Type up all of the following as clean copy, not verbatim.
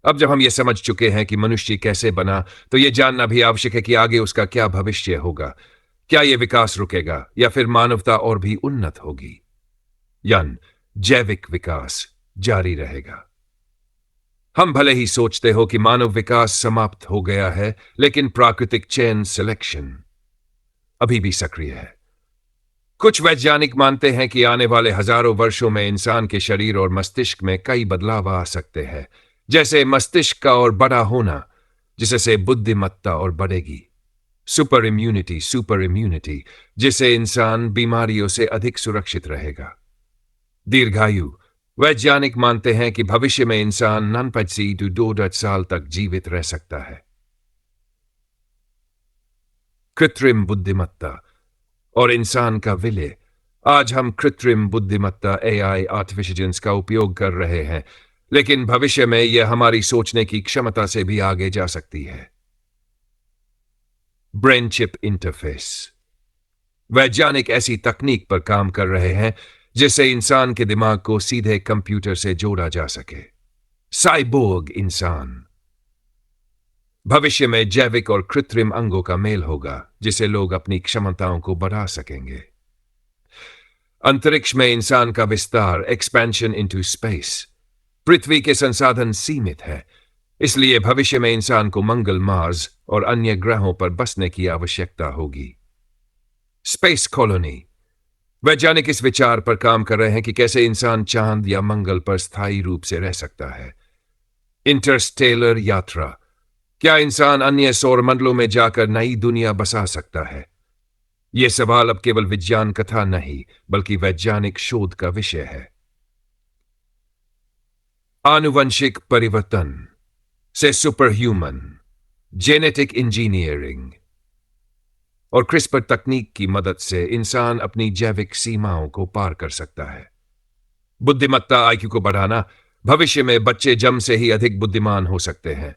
अब जब हम ये समझ चुके हैं कि मनुष्य कैसे बना, तो ये जानना भी आवश्यक है कि आगे उसका क्या भविष्य होगा। क्या यह विकास रुकेगा या फिर मानवता और भी उन्नत होगी? यान जैविक विकास जारी रहेगा। हम भले ही सोचते हो कि मानव विकास समाप्त हो गया है, लेकिन प्राकृतिक चेन सिलेक्शन अभी भी सक्रिय है। कुछ वैज्ञानिक मानते हैं कि आने वाले हजारों वर्षों में इंसान के शरीर और मस्तिष्क में कई बदलाव आ सकते हैं, जैसे मस्तिष्क का और बड़ा होना, जिससे बुद्धिमत्ता और बढ़ेगी। सुपर इम्यूनिटी, जिससे इंसान बीमारियों से अधिक सुरक्षित रहेगा। दीर्घायु, वैज्ञानिक मानते हैं कि भविष्य में इंसान 90 to 200 साल तक जीवित रह सकता है। कृत्रिम बुद्धिमत्ता और इंसान का विलय। आज हम कृत्रिम बुद्धिमत्ता एआई आर्टिफिशियल्स का उपयोग कर रहे हैं, लेकिन भविष्य में यह हमारी सोचने की क्षमता से भी आगे जा सकती है। ब्रेन चिप इंटरफेस, वैज्ञानिक ऐसी तकनीक पर काम कर रहे हैं जिससे इंसान के दिमाग को सीधे कंप्यूटर से जोड़ा जा सके। साइबोर्ग इंसान, भविष्य में जैविक और कृत्रिम अंगों का मेल होगा जिसे लोग अपनी क्षमताओं को बढ़ा सकेंगे। अंतरिक्ष में इंसान का विस्तार, एक्सपेंशन इनटू स्पेस। पृथ्वी के संसाधन सीमित है, इसलिए भविष्य में इंसान को मंगल, मार्स और अन्य ग्रहों पर बसने की आवश्यकता होगी। स्पेस कॉलोनी, वैज्ञानिक इस विचार पर काम कर रहे हैं कि कैसे इंसान चांद या मंगल पर स्थायी रूप से रह सकता है। इंटरस्टेलर यात्रा, क्या इंसान अन्य सौर मंडलों में जाकर नई दुनिया बसा सकता है? यह सवाल अब केवल विज्ञान कथा नहीं, बल्कि वैज्ञानिक शोध का विषय है। आनुवंशिक परिवर्तन से सुपर ह्यूमन, जेनेटिक इंजीनियरिंग और क्रिस्पर तकनीक की मदद से इंसान अपनी जैविक सीमाओं को पार कर सकता है। बुद्धिमत्ता, आईक्यू को बढ़ाना, भविष्य में बच्चे जन्म से ही अधिक बुद्धिमान हो सकते हैं।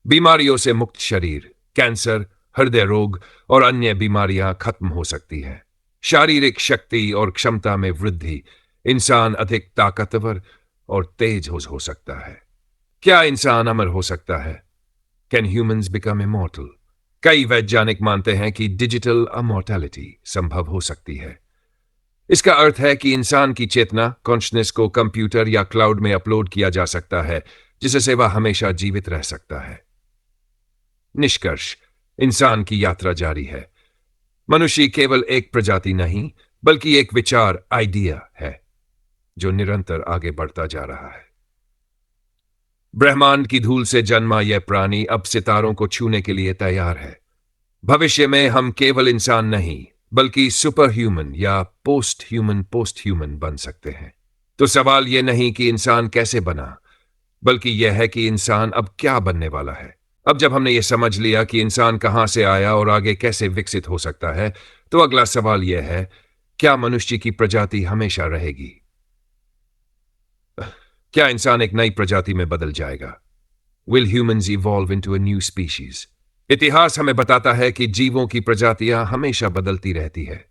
बीमारियों से मुक्त शरीर, कैंसर, हृदय रोग और अन्य बीमारियां खत्म हो सकती हैं। शारीरिक शक्ति और क्षमता में वृद्धि, इंसान अधिक ताकतवर और तेज हो सकता है। क्या इंसान अमर हो सकता है? Can humans become immortal? कई वैज्ञानिक मानते हैं कि डिजिटल अमॉर्टैलिटी संभव हो सकती है। इसका अर्थ है कि इंसान की चेतना, कॉन्शनेस को कंप्यूटर या क्लाउड में अपलोड किया जा सकता है, जिससे वह हमेशा जीवित रह सकता है। निष्कर्ष, इंसान की यात्रा जारी है। मनुष्य केवल एक प्रजाति नहीं, बल्कि एक विचार, आइडिया है जो निरंतर आगे बढ़ता जा रहा है। ब्रह्मांड की धूल से जन्मा यह प्राणी अब सितारों को छूने के लिए तैयार है। भविष्य में हम केवल इंसान नहीं, बल्कि सुपर ह्यूमन या पोस्ट ह्यूमन बन सकते हैं। तो सवाल यह नहीं कि इंसान कैसे बना, बल्कि यह है कि इंसान अब क्या बनने वाला है। अब जब हमने ये समझ लिया कि इंसान कहां से आया और आगे कैसे विकसित हो सकता है, तो अगला सवाल यह है, क्या मनुष्य की प्रजाति हमेशा रहेगी? क्या इंसान एक नई प्रजाति में बदल जाएगा? Will humans evolve into a new species? इतिहास हमें बताता है कि जीवों की प्रजातियां हमेशा बदलती रहती है।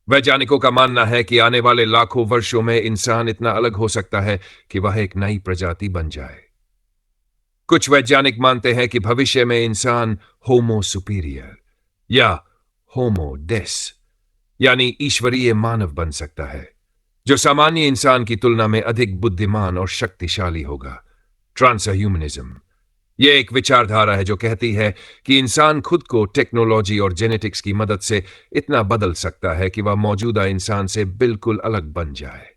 वैज्ञानिकों का मानना है कि आने वाले लाखों वर्षों में इंसान इतना अलग हो सकता है कि वह एक नई प्रजाति बन जाए। कुछ वैज्ञानिक मानते हैं कि भविष्य में इंसान होमो सुपीरियर या होमो डेस यानी ईश्वरीय मानव बन सकता है, जो सामान्य इंसान की तुलना में अधिक बुद्धिमान और शक्तिशाली होगा। ट्रांसह्यूमनिज्म, यह एक विचारधारा है जो कहती है कि इंसान खुद को टेक्नोलॉजी और जेनेटिक्स की मदद से इतना बदल सकता है कि वह मौजूदा इंसान से बिल्कुल अलग बन जाए।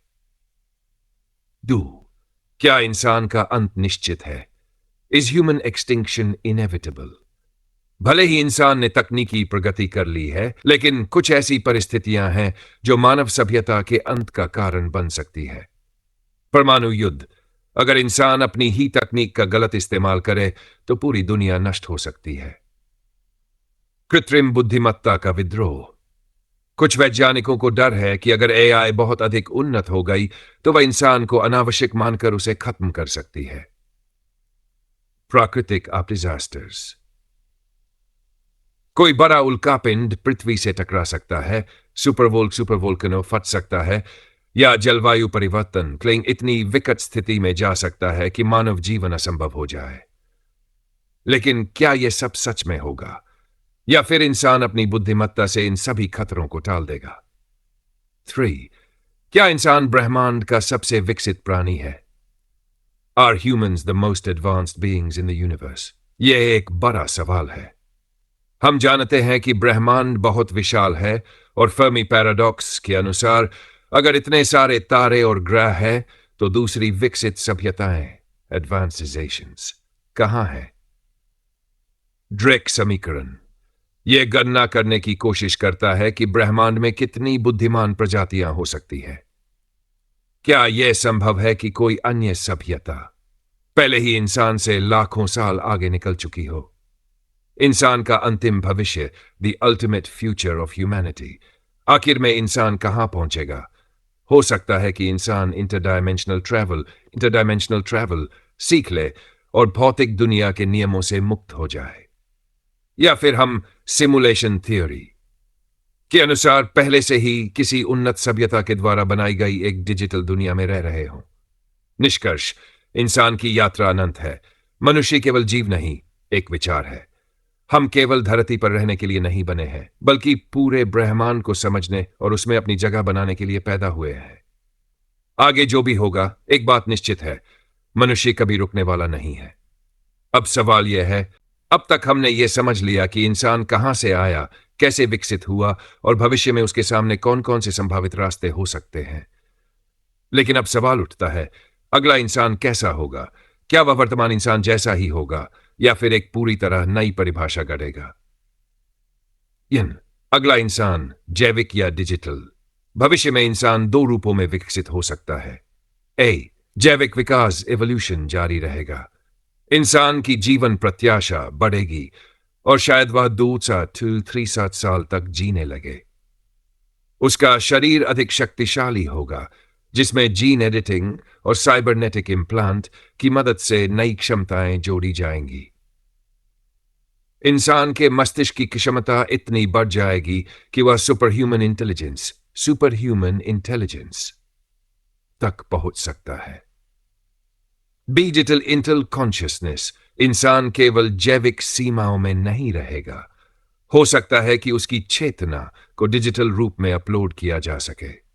क्या इंसान का अंत निश्चित है? Is human extinction inevitable? भले ही इंसान ने तकनीकी प्रगति कर ली है, लेकिन कुछ ऐसी परिस्थितियां हैं जो मानव सभ्यता के अंत का कारण बन सकती है। परमाणु युद्ध, अगर इंसान अपनी ही तकनीक का गलत इस्तेमाल करे तो पूरी दुनिया नष्ट हो सकती है। कृत्रिम बुद्धिमत्ता का विद्रोह, कुछ वैज्ञानिकों को डर है कि अगर एआई बहुत अधिक उन्नत हो गई तो वह इंसान को अनावश्यक मानकर उसे खत्म कर सकती है। प्राकृतिक डिजास्टर्स, कोई बड़ा उल्कापिंड पृथ्वी से टकरा सकता है, सुपर वोल्केनो फट सकता है, या जलवायु परिवर्तन क्लिंग इतनी विकट स्थिति में जा सकता है कि मानव जीवन असंभव हो जाए। लेकिन क्या यह सब सच में होगा, या फिर इंसान अपनी बुद्धिमत्ता से इन सभी खतरों को टाल देगा? 3. क्या इंसान ब्रह्मांड का सबसे विकसित प्राणी है? Are humans the most advanced beings in the universe? यह एक बड़ा सवाल है। हम जानते हैं कि ब्रह्मांड बहुत विशाल है और फर्मी पैराडॉक्स के अनुसार अगर इतने सारे तारे और ग्रह हैं तो दूसरी विकसित सभ्यताएं एडवांसाइजेशंस कहां है? ड्रेक समीकरण यह गणना करने की कोशिश करता है कि ब्रह्मांड में कितनी बुद्धिमान प्रजातियां हो सकती हैं। क्या यह संभव है कि कोई अन्य सभ्यता पहले ही इंसान से लाखों साल आगे निकल चुकी हो? इंसान का अंतिम भविष्य, the ultimate future of humanity, आखिर में इंसान कहां पहुंचेगा? हो सकता है कि इंसान इंटरडायमेंशनल ट्रैवल सीख ले और भौतिक दुनिया के नियमों से मुक्त हो जाए। या फिर हम सिमुलेशन थ्योरी के अनुसार पहले से ही किसी उन्नत सभ्यता के द्वारा बनाई गई एक डिजिटल दुनिया में रह रहे हों। निष्कर्ष, इंसान की यात्रा अनंत है। मनुष्य केवल जीव नहीं, एक विचार है। हम केवल धरती पर रहने के लिए नहीं बने हैं, बल्कि पूरे ब्रह्मांड को समझने और उसमें अपनी जगह बनाने के लिए पैदा हुए हैं। आगे जो भी होगा, एक बात निश्चित है, मनुष्य कभी रुकने वाला नहीं है। अब सवाल यह है, अब तक हमने ये समझ लिया कि इंसान कहां से आया, कैसे विकसित हुआ और भविष्य में उसके सामने कौन कौन से संभावित रास्ते हो सकते हैं। लेकिन अब सवाल उठता है, अगला इंसान कैसा होगा? क्या वह वर्तमान इंसान जैसा ही होगा या फिर एक पूरी तरह नई परिभाषा गढ़ेगा? अगला इंसान जैविक या डिजिटल? भविष्य में इंसान दो रूपों में विकसित हो सकता है। ए, जैविक विकास एवोल्यूशन जारी रहेगा। इंसान की जीवन प्रत्याशा बढ़ेगी और शायद वह 2-3 साल तक जीने लगे। उसका शरीर अधिक शक्तिशाली होगा, जिसमें जीन एडिटिंग और साइबरनेटिक इम्प्लांट की मदद से नई क्षमताएं जोड़ी जाएंगी। इंसान के मस्तिष्क की क्षमता इतनी बढ़ जाएगी कि वह सुपर ह्यूमन इंटेलिजेंस तक पहुंच सकता है। डिजिटल इंटेल कॉन्शियसनेस, इंसान केवल जैविक सीमाओं में नहीं रहेगा। हो सकता है कि उसकी चेतना को डिजिटल रूप में अपलोड किया जा सके।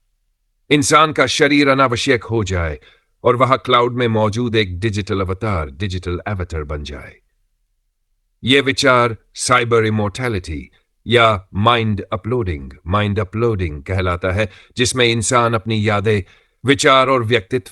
इंसान का शरीर अनावश्यक हो जाए और वह क्लाउड में मौजूद एक डिजिटल अवतार बन जाए। यह विचार साइबर इमोर्टैलिटी या माइंड अपलोडिंग कहलाता है, जिसमें इंसान अपनी यादें, विचार और व्यक्तित्व